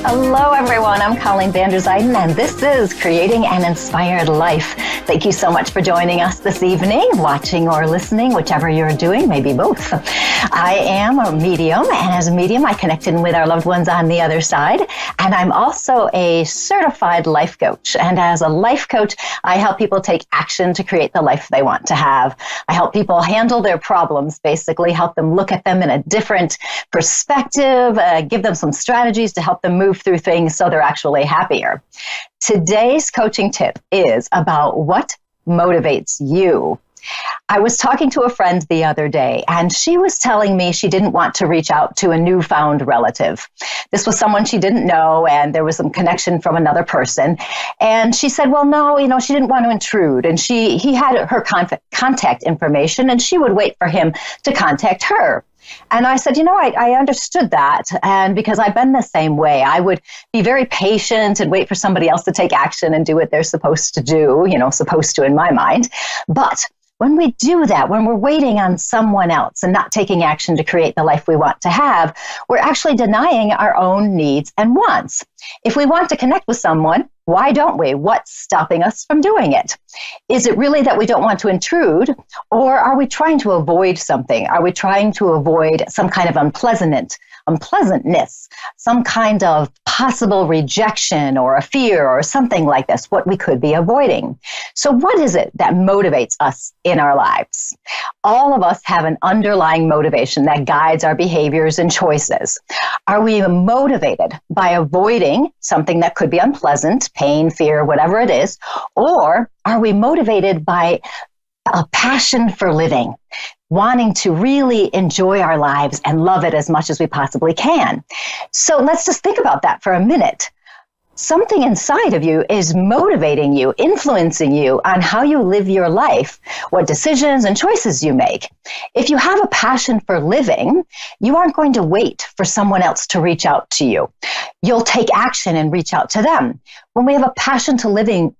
Hello, everyone. I'm Colleen Vanderzyden, and this is Creating an Inspired Life. Thank you so much for joining us this evening, watching or listening, whichever you're doing, maybe both. I am a medium, and as a medium, I connect in with our loved ones on the other side. And I'm also a certified life coach. And as a life coach, I help people take action to create the life they want to have. I help people handle their problems, basically help them look at them in a different perspective, give them some strategies to help them move through things so they're actually happier. Today's coaching tip is about what motivates you. I was talking to a friend the other day, and she was telling me she didn't want to reach out to a newfound relative. This was someone she didn't know, and there was some connection from another person. And she said, well, no, she didn't want to intrude. And he had her contact information, and she would wait for him to contact her. And I said, I understood that. And because I've been the same way, I would be very patient and wait for somebody else to take action and do what they're supposed to do, supposed to in my mind. But when we do that, when we're waiting on someone else and not taking action to create the life we want to have, we're actually denying our own needs and wants. If we want to connect with someone, why don't we? What's stopping us from doing it? Is it really that we don't want to intrude, or are we trying to avoid something? Are we trying to avoid some kind of unpleasantness, some kind of possible rejection or a fear or something like this, what we could be avoiding? So what is it that motivates us in our lives? All of us have an underlying motivation that guides our behaviors and choices. Are we motivated by avoiding something that could be unpleasant, pain, fear, whatever it is, or are we motivated by a passion for living, wanting to really enjoy our lives and love it as much as we possibly can? So let's just think about that for a minute. Something inside of you is motivating you, influencing you on how you live your life, what decisions and choices you make. If you have a passion for living, you aren't going to wait for someone else to reach out to you. You'll take action and reach out to them. When we have a passion for living,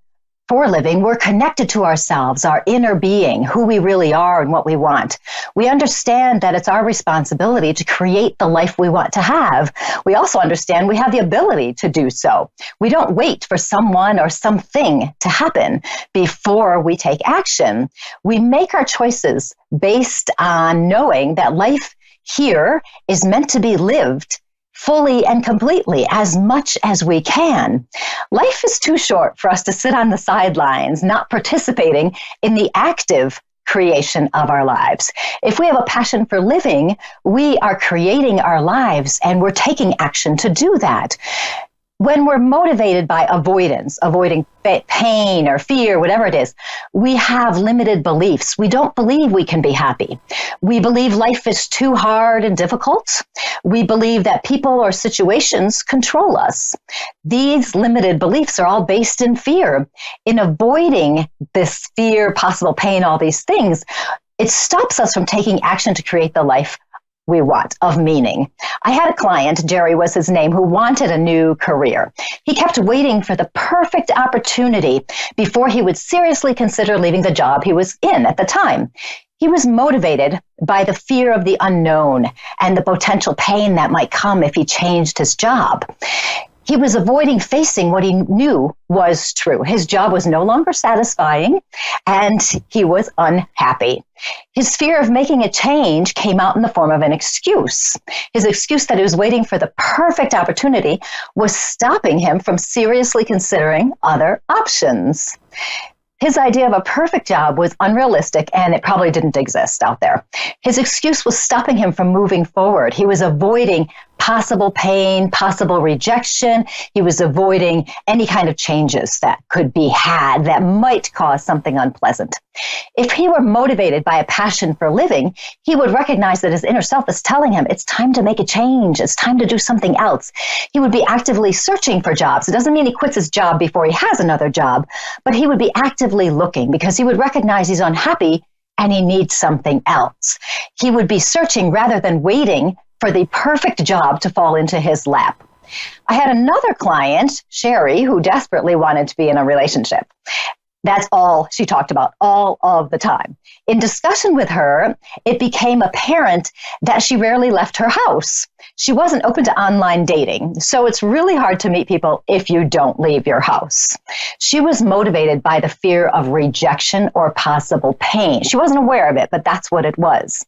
we're connected to ourselves, our inner being, who we really are and what we want. We understand that it's our responsibility to create the life we want to have. We also understand we have the ability to do so. We don't wait for someone or something to happen before we take action. We make our choices based on knowing that life here is meant to be lived fully and completely, as much as we can. Life is too short for us to sit on the sidelines, not participating in the active creation of our lives. If we have a passion for living, we are creating our lives and we're taking action to do that. When we're motivated by avoiding pain or fear, whatever it is, we have limited beliefs. We don't believe we can be happy. We believe life is too hard and difficult. We believe that people or situations control us. These limited beliefs are all based in fear. In avoiding this fear, possible pain, all these things, it stops us from taking action to create the life we want, of meaning. I had a client, Jerry was his name, who wanted a new career. He kept waiting for the perfect opportunity before he would seriously consider leaving the job he was in at the time. He was motivated by the fear of the unknown and the potential pain that might come if he changed his job. He was avoiding facing what he knew was true. His job was no longer satisfying, and he was unhappy. His fear of making a change came out in the form of an excuse. His excuse that he was waiting for the perfect opportunity was stopping him from seriously considering other options. His idea of a perfect job was unrealistic, and it probably didn't exist out there. His excuse was stopping him from moving forward. He was avoiding possible pain, possible rejection. He was avoiding any kind of changes that could be had that might cause something unpleasant. If he were motivated by a passion for living, he would recognize that his inner self is telling him it's time to make a change. It's time to do something else. He would be actively searching for jobs. It doesn't mean he quits his job before he has another job, but he would be actively looking because he would recognize he's unhappy and he needs something else. He would be searching rather than waiting for the perfect job to fall into his lap. I had another client, Sherry, who desperately wanted to be in a relationship. That's all she talked about all of the time. In discussion with her, it became apparent that she rarely left her house. she wasn't open to online dating. So it's really hard to meet people if you don't leave your house. She was motivated by the fear of rejection or possible pain. She wasn't aware of it, but that's what it was.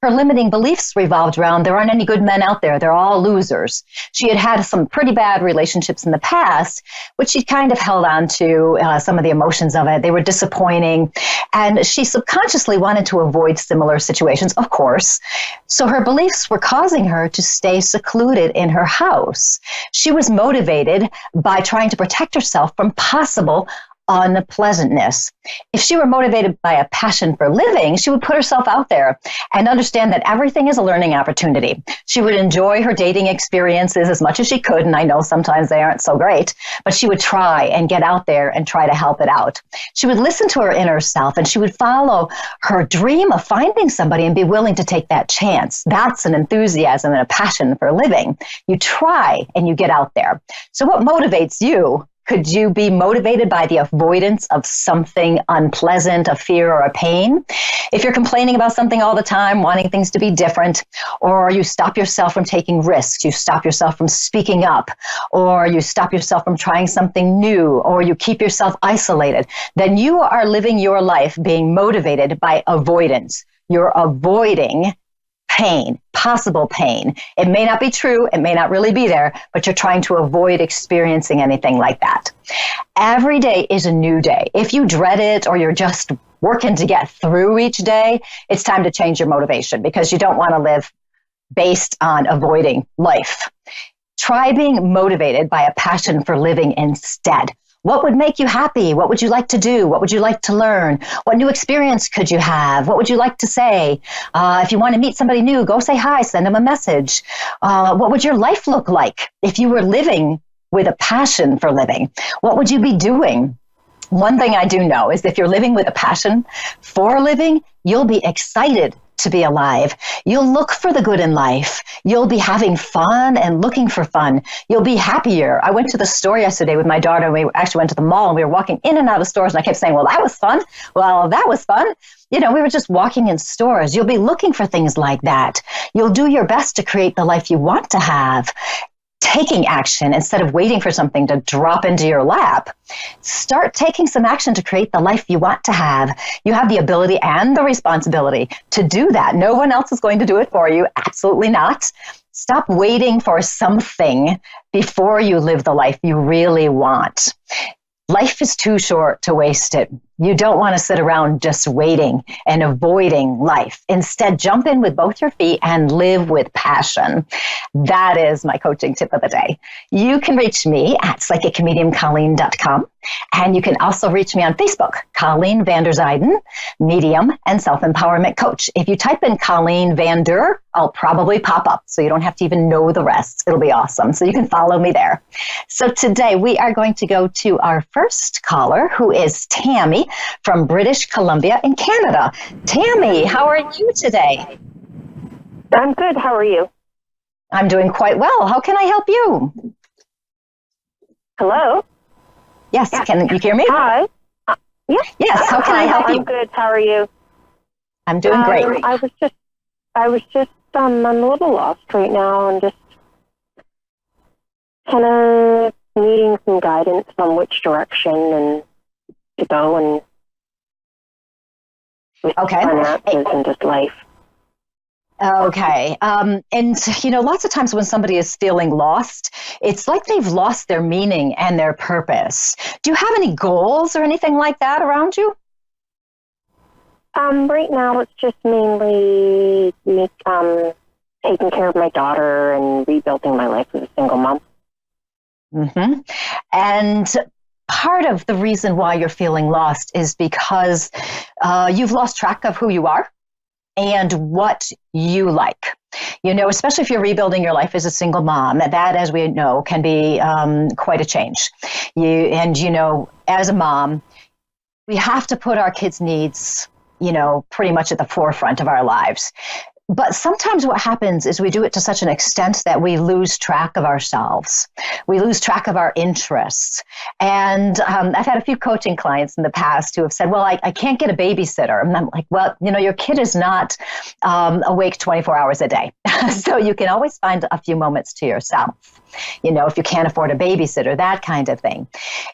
Her limiting beliefs revolved around there aren't any good men out there. They're all losers. She had had some pretty bad relationships in the past, which she kind of held on to some of the emotions of it. They were disappointing. And she subconsciously wanted to avoid similar situations, of course. So her beliefs were causing her to stay secluded in her house. She was motivated by trying to protect herself from possible unpleasantness. If she were motivated by a passion for living, she would put herself out there and understand that everything is a learning opportunity. She would enjoy her dating experiences as much as she could, and I know sometimes they aren't so great, but she would try and get out there and try to help it out. She would listen to her inner self, and she would follow her dream of finding somebody and be willing to take that chance. That's an enthusiasm and a passion for living. You try and you get out there. So what motivates you? Could you be motivated by the avoidance of something unpleasant, a fear or a pain? If you're complaining about something all the time, wanting things to be different, or you stop yourself from taking risks, you stop yourself from speaking up, or you stop yourself from trying something new, or you keep yourself isolated, then you are living your life being motivated by avoidance. You're avoiding pain, possible pain. It may not be true, it may not really be there, but you're trying to avoid experiencing anything like that. Every day is a new day. If you dread it or you're just working to get through each day, it's time to change your motivation because you don't want to live based on avoiding life. Try being motivated by a passion for living instead. What would make you happy? What would you like to do? What would you like to learn? What new experience could you have? What would you like to say? If you want to meet somebody new, go say hi, send them a message. What would your life look like if you were living with a passion for living? What would you be doing? One thing I do know is if you're living with a passion for living, you'll be excited to be alive. You'll look for the good in life. You'll be having fun and looking for fun. You'll be happier. I went to the store yesterday with my daughter. We actually went to the mall and we were walking in and out of stores and I kept saying, well, that was fun. Well, that was fun. You know, we were just walking in stores. You'll be looking for things like that. You'll do your best to create the life you want to have. Taking action instead of waiting for something to drop into your lap. Start taking some action to create the life you want to have. You have the ability and the responsibility to do that. No one else is going to do it for you. Absolutely not. Stop waiting for something before you live the life you really want. Life is too short to waste it. You don't want to sit around just waiting and avoiding life. Instead, jump in with both your feet and live with passion. That is my coaching tip of the day. You can reach me at psychiccomediancolleen.com. And you can also reach me on Facebook, Colleen Vanderzyden, medium and self-empowerment coach. If you type in Colleen Vander, I'll probably pop up, so you don't have to even know the rest. It'll be awesome. So you can follow me there. So today we are going to go to our first caller, who is Tammy from British Columbia in Canada. Tammy, how are you today? I'm good. How are you? I'm doing quite well. How can I help you? Hello? Yes, can you hear me? Hi. Yes, how can I help you? I'm good. How are you? I'm doing great. I was just I'm a little lost right now and just kind of needing some guidance on which direction and to go and with finances and just life. Okay. And, you know, lots of times when somebody is feeling lost, it's like they've lost their meaning and their purpose. Do you have any goals or anything like that around you? Right now it's just mainly taking care of my daughter and rebuilding my life as a single mom. Mm-hmm. And part of the reason why you're feeling lost is because you've lost track of who you are and what you like. You know, especially if you're rebuilding your life as a single mom, that, as we know, can be quite a change. You know, as a mom, we have to put our kids' needs, you know, pretty much at the forefront of our lives. But sometimes what happens is we do it to such an extent that we lose track of ourselves. We lose track of our interests. And I've had a few coaching clients in the past who have said, well, I can't get a babysitter. And I'm like, well, your kid is not awake 24 hours a day. So you can always find a few moments to yourself. If you can't afford a babysitter, that kind of thing.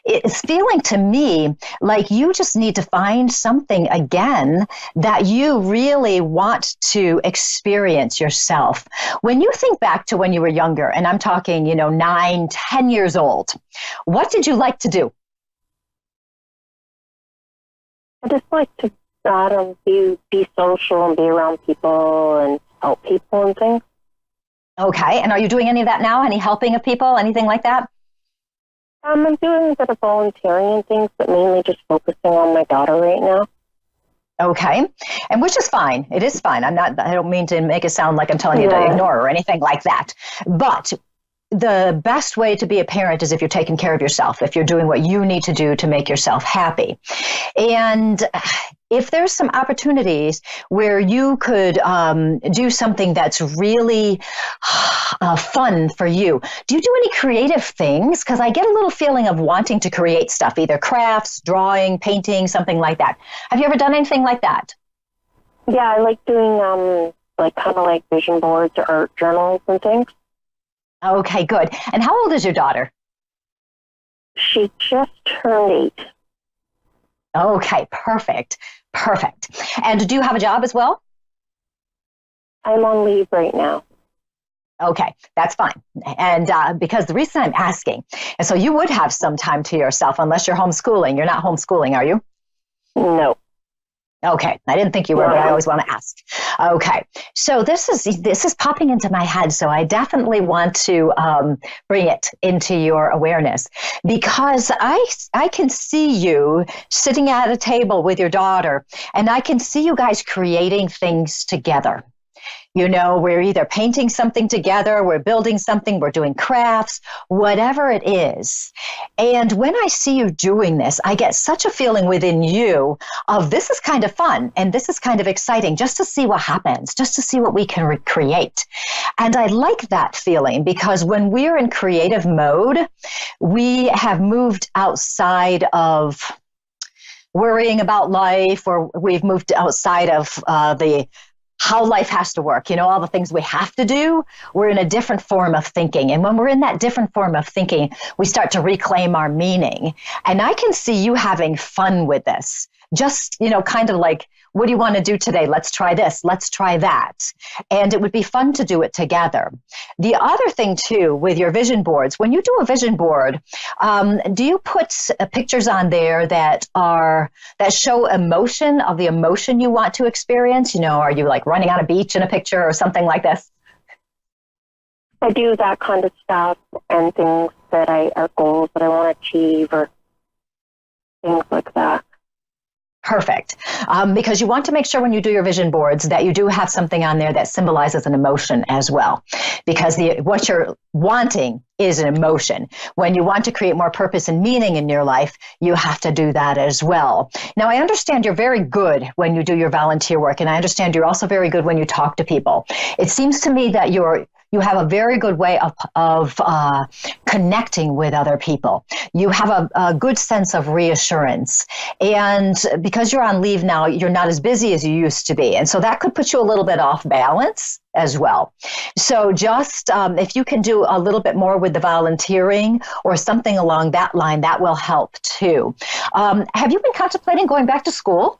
It's feeling to me like you just need to find something again that you really want to experience yourself. When you think back to when you were younger, and I'm talking, 9, 10 years old, what did you like to do? I just like to be social and be around people and help people and things. Okay. And are you doing any of that now? Any helping of people? Anything like that? I'm doing a bit of volunteering and things, but mainly just focusing on my daughter right now. Okay. And which is fine. It is fine. I don't mean to make it sound like I'm telling you to ignore her or anything like that. But the best way to be a parent is if you're taking care of yourself, if you're doing what you need to do to make yourself happy. And if there's some opportunities where you could do something that's really fun for you, do you do any creative things? Because I get a little feeling of wanting to create stuff, either crafts, drawing, painting, something like that. Have you ever done anything like that? Yeah, I like doing kind of like vision boards or art journals and things. Okay, good. And how old is your daughter? She just turned 8. Okay, perfect. And do you have a job as well? I'm on leave right now. Okay, that's fine. And because the reason I'm asking, and so you would have some time to yourself unless you're homeschooling. You're not homeschooling, are you? No. Okay, I didn't think you were, but I always want to ask. Okay, so this is popping into my head, so I definitely want to bring it into your awareness because I can see you sitting at a table with your daughter, and I can see you guys creating things together. We're either painting something together, we're building something, we're doing crafts, whatever it is. And when I see you doing this, I get such a feeling within you of this is kind of fun and this is kind of exciting just to see what happens, just to see what we can recreate. And I like that feeling because when we're in creative mode, we have moved outside of worrying about life, or we've moved outside of how life has to work, all the things we have to do. We're in a different form of thinking. And when we're in that different form of thinking, we start to reclaim our meaning. And I can see you having fun with this. Just, kind of like, what do you want to do today? Let's try this. Let's try that. And it would be fun to do it together. The other thing, too, with your vision boards, when you do a vision board, do you put pictures on there that show emotion of the emotion you want to experience? Are you like running on a beach in a picture or something like this? I do that kind of stuff and things that are goals that I want to achieve or things like that. Perfect. Because you want to make sure when you do your vision boards that you do have something on there that symbolizes an emotion as well. Because what you're wanting is an emotion. When you want to create more purpose and meaning in your life, you have to do that as well. Now, I understand you're very good when you do your volunteer work, and I understand you're also very good when you talk to people. It seems to me that you have a very good way of connecting with other people. You have a good sense of reassurance. And because you're on leave now, you're not as busy as you used to be. And so that could put you a little bit off balance as well. So just if you can do a little bit more with the volunteering or something along that line, that will help too. Have you been contemplating going back to school?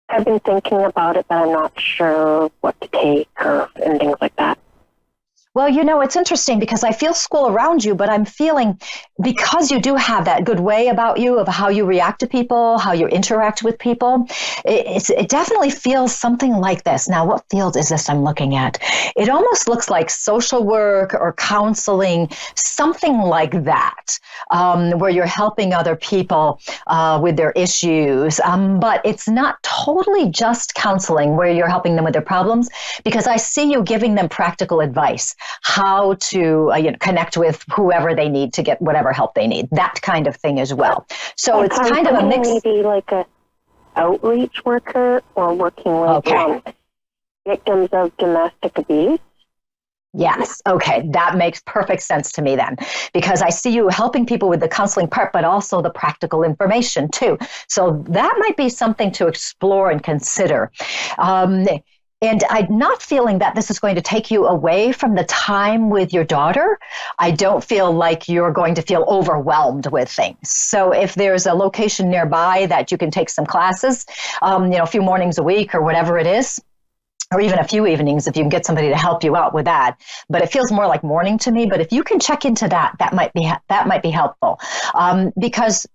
I've been thinking about it, but I'm not sure what to take and things like that. Well, it's interesting because I feel school around you, but I'm feeling because you do have that good way about you of how you react to people, how you interact with people, it definitely feels something like this. Now, what field is this I'm looking at? It almost looks like social work or counseling, something like that, where you're helping other people with their issues. But it's not totally just counseling where you're helping them with their problems, because I see you giving them practical advice, how to connect with whoever they need to get whatever help they need, that kind of thing as well. So it's kind of a mix. Maybe like a outreach worker or working with victims of domestic abuse. Yes. Okay. That makes perfect sense to me then, because I see you helping people with the counseling part, but also the practical information too. So that might be something to explore and consider. And I'm not feeling that this is going to take you away from the time with your daughter. I don't feel like you're going to feel overwhelmed with things. So if there's a location nearby that you can take some classes, a few mornings a week or whatever it is, or even a few evenings if you can get somebody to help you out with that. But it feels more like morning to me. But if you can check into that, that might be helpful. Because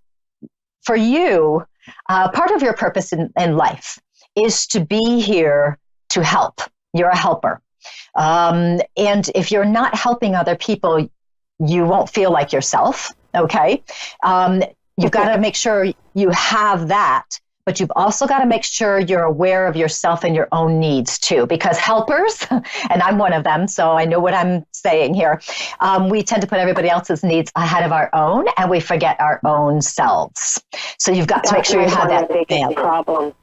for you, part of your purpose in life is to be here to help. You're a helper. And if you're not helping other people, you won't feel like yourself. Okay. You've got to make sure you have that. But you've also got to make sure you're aware of yourself and your own needs too, because helpers, and I'm one of them, so I know what I'm saying here, we tend to put everybody else's needs ahead of our own, and we forget our own selves. So you've got to make sure you have that problem.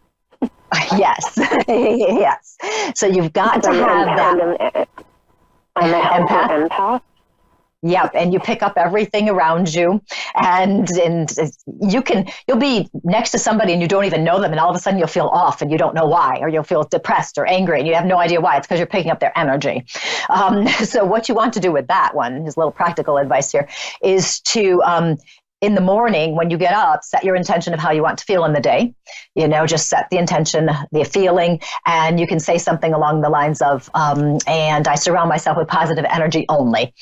Yes, yes. So you've got to have that. I'm an empath. Yep, and you pick up everything around you, and you'll be next to somebody and you don't even know them, and all of a sudden you'll feel off and you don't know why, or you'll feel depressed or angry and you have no idea why. It's because you're picking up their energy. So what you want to do with that one, his little practical advice here, is to in the morning when you get up, set your intention of how you want to feel in the day. Just set the intention, the feeling, and you can say something along the lines of, and I surround myself with positive energy only.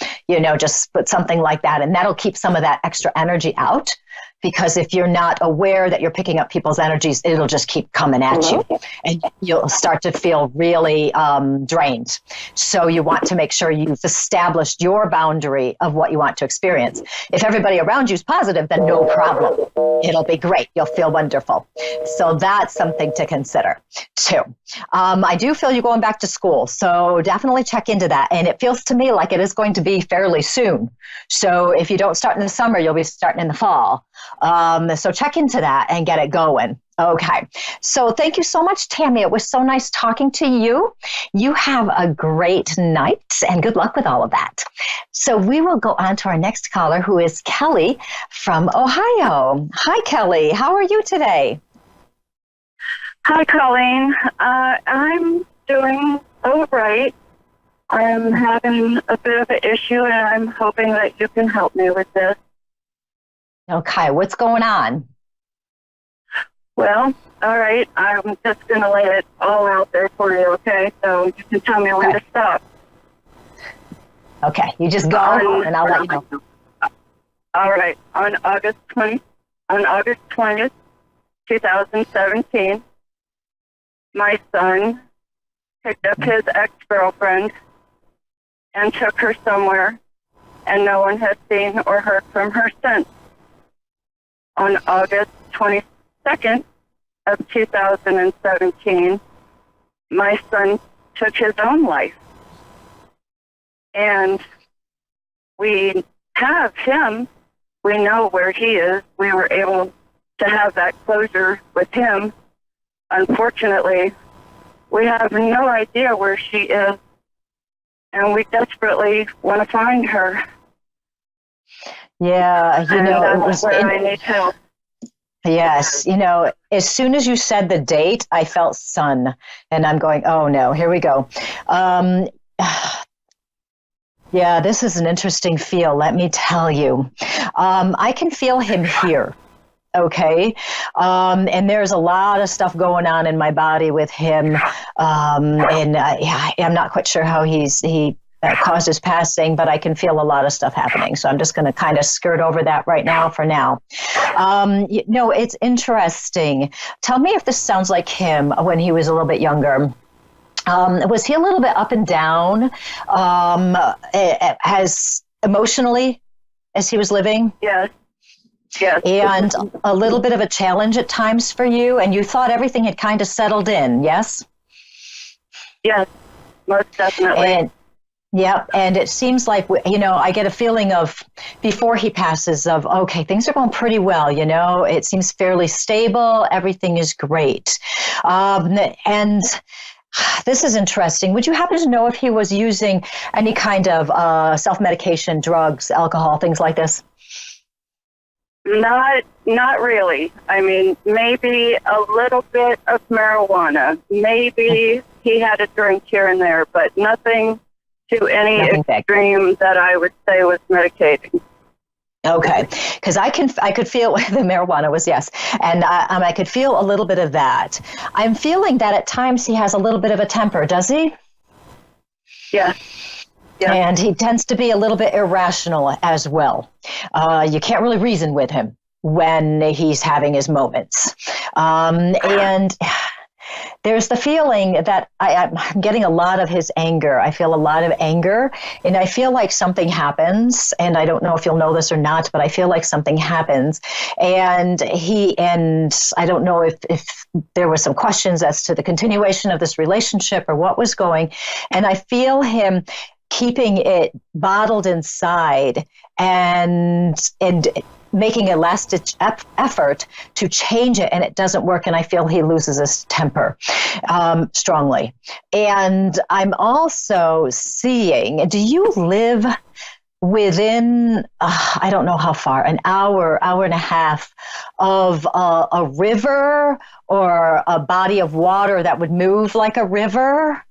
Just put something like that, and that'll keep some of that extra energy out. Because if you're not aware that you're picking up people's energies, it'll just keep coming at you, and you'll start to feel really drained. So you want to make sure you've established your boundary of what you want to experience. If everybody around you is positive, then no problem. It'll be great. You'll feel wonderful. So that's something to consider too. I do feel you're going back to school, so definitely check into that. And it feels to me like it is going to be fairly soon. So if you don't start in the summer, you'll be starting in the fall. So check into that and get it going. Okay. So thank you so much, Tammy. It was so nice talking to you. You have a great night and good luck with all of that. So we will go on to our next caller, who is Kelly from Ohio. Hi, Kelly. How are you today? Hi, Colleen. I'm doing all right. I'm having a bit of an issue, and I'm hoping that you can help me with this. Okay, what's going on? Well, all right, I'm just going to lay it all out there for you, okay? So you can tell me when to stop. Okay, you just go, and I'll let you know. All right, on August 20th, 2017, my son picked up his ex-girlfriend and took her somewhere, and no one has seen or heard from her since. On August 22nd of 2017, my son took his own life. And we have him. We know where he is. We were able to have that closure with him. Unfortunately, we have no idea where she is, and we desperately want to find her. Yeah, it was where I need help. Yes, as soon as you said the date, I felt son, and I'm going, oh no, here we go. Yeah, this is an interesting feel, let me tell you. I can feel him here. Okay. And there's a lot of stuff going on in my body with him. I'm not quite sure how he caused his passing, but I can feel a lot of stuff happening. So I'm just going to kind of skirt over that right now for now. It's interesting. Tell me if this sounds like him when he was a little bit younger. Was he a little bit up and down as emotionally as he was living? Yes. Yes. And a little bit of a challenge at times for you, and you thought everything had kind of settled in, yes? Yes, most definitely. And it seems like, I get a feeling of, before he passes, of, okay, things are going pretty well, it seems fairly stable, everything is great. And This is interesting. Would you happen to know if he was using any kind of self-medication, drugs, alcohol, things like this? Not really. I mean, maybe a little bit of marijuana. Maybe he had a drink here and there, but nothing to any extreme that I would say was medicating. Okay, because I could feel the marijuana was yes, and I could feel a little bit of that. I'm feeling that at times he has a little bit of a temper. Does he? Yeah. Yeah. And he tends to be a little bit irrational as well. You can't really reason with him when he's having his moments. And there's the feeling that I'm getting a lot of his anger. I feel a lot of anger, and I feel like something happens, and I don't know if you'll know this or not, but I feel like something happens. And I don't know if there were some questions as to the continuation of this relationship or what was going, and I feel him keeping it bottled inside and making a last-ditch effort to change it, and it doesn't work, and I feel he loses his temper strongly. And I'm also seeing, do you live within, I don't know how far, an hour and a half of a river or a body of water that would move like a river?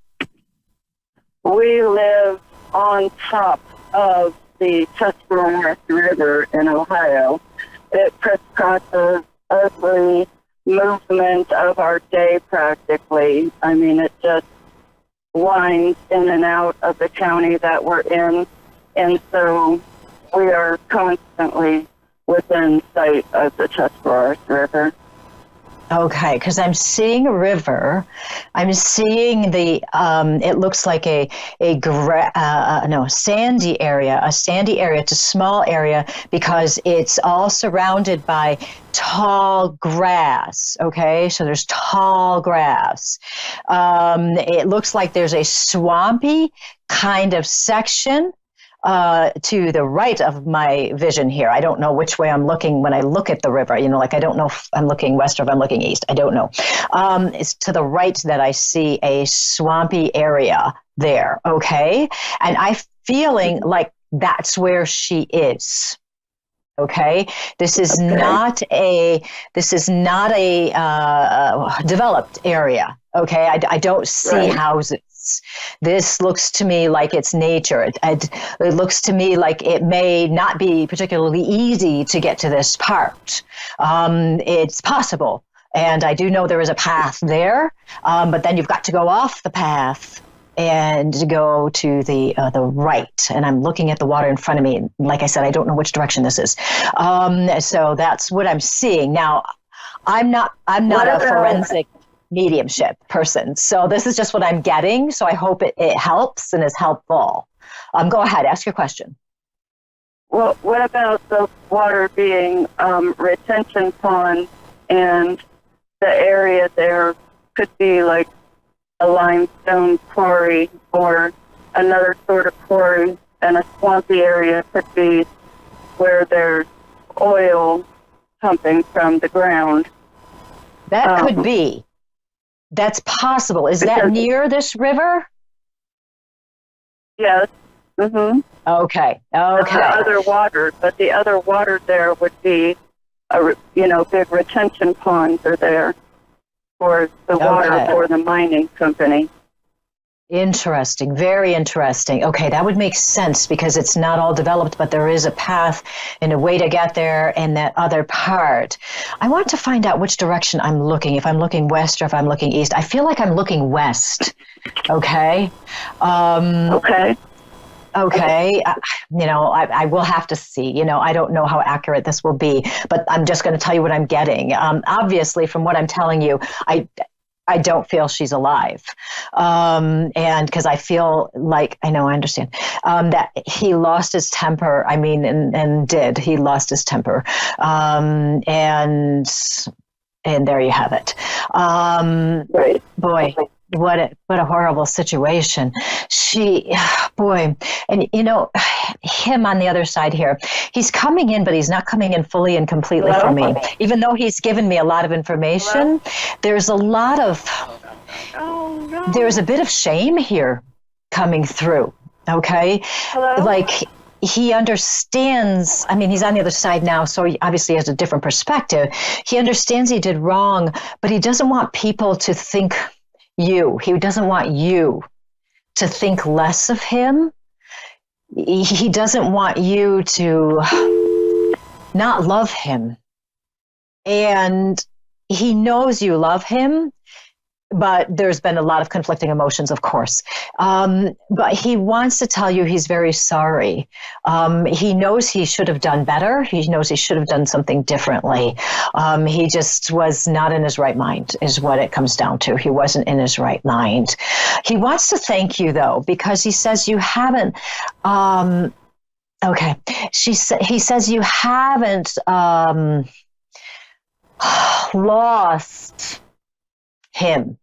We live on top of the Tuscarora River in Ohio. It crisscrosses every movement of our day practically. I mean, it just winds in and out of the county that we're in, and so we are constantly within sight of the Tuscarora River. Okay, because I'm seeing a river. I'm seeing it looks like a sandy area. It's a small area because it's all surrounded by tall grass. Okay, so there's tall grass. It looks like there's a swampy kind of section to the right of my vision here. I don't know which way I'm looking when I look at the river. You know, like I don't know if I'm looking west or if I'm looking east. I don't know. It's to the right that I see a swampy area there. Okay. And I'm feeling like that's where she is. Okay. This is not a developed area. Okay. I don't see houses. This looks to me like it's nature. It looks to me like it may not be particularly easy to get to this part. It's possible. And I do know there is a path there, but then you've got to go off the path and go to the right. And I'm looking at the water in front of me. And like I said, I don't know which direction this is. So that's what I'm seeing. Now, I'm not a forensic mediumship person. So this is just what I'm getting. So I hope it helps and is helpful. Go ahead, ask your question. Well, what about the water being retention pond, and the area there could be like a limestone quarry or another sort of quarry, and a swampy area could be where there's oil pumping from the ground. That could be. That's possible. Is that near this river? Yes. Mm-hmm. Okay. The other water, but the other water there would be, big retention ponds are there for the water for the mining company. Interesting. Very interesting. Okay, that would make sense because it's not all developed, but there is a path and a way to get there in that other part. I want to find out which direction I'm looking, if I'm looking west or if I'm looking east. I feel like I'm looking west. Okay. Okay. I will have to see. I don't know how accurate this will be, but I'm just going to tell you what I'm getting. Obviously, from what I'm telling you, I don't feel she's alive. And because I feel like, I understand, that he lost his temper. I mean, and he lost his temper. And there you have it. Right. Boy, what a horrible situation. And him on the other side here, he's coming in, but he's not coming in fully and completely for me. Even though he's given me a lot of information, there's a lot of Oh, no. There's a bit of shame here coming through, okay? Hello? Like, he understands, I mean, he's on the other side now, so he obviously has a different perspective. He understands he did wrong, but he doesn't want people to think he doesn't want you to think less of him. He doesn't want you to not love him. And he knows you love him, but there's been a lot of conflicting emotions, of course. But he wants to tell you he's very sorry. He knows he should have done better. He knows he should have done something differently. He just was not in his right mind, is what it comes down to. He wasn't in his right mind. He wants to thank you, though, because he says you haven't... Okay. He says you haven't lost him.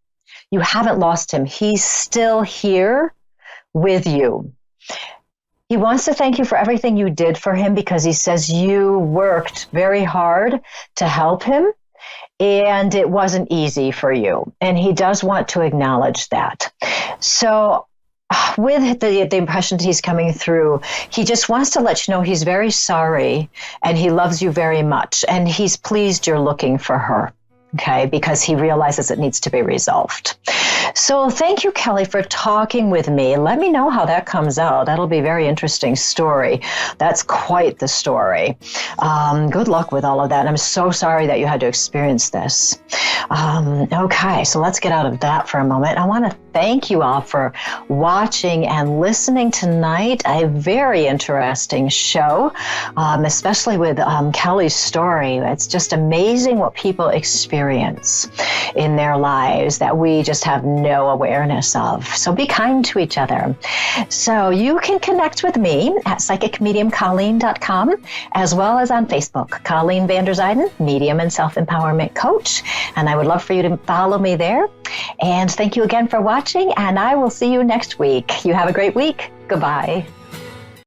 You haven't lost him. He's still here with you. He wants to thank you for everything you did for him because he says you worked very hard to help him and it wasn't easy for you. And he does want to acknowledge that. So with the impression that he's coming through, he just wants to let you know he's very sorry and he loves you very much. And he's pleased you're looking for her. Okay, because he realizes it needs to be resolved. So thank you, Kelly, for talking with me. Let me know how that comes out. That'll be a very interesting story. That's quite the story. Good luck with all of that. And I'm so sorry that you had to experience this. Okay, so let's get out of that for a moment. I want to thank you all for watching and listening tonight. A very interesting show, especially with Kelly's story. It's just amazing what people experience in their lives that we just have no awareness of. So be kind to each other. So you can connect with me at psychicmediumcolleen.com as well as on Facebook, Colleen Vanderzyden, Medium and Self-Empowerment Coach. And I would love for you to follow me there. And thank you again for watching, and I will see you next week. You have a great week. Goodbye.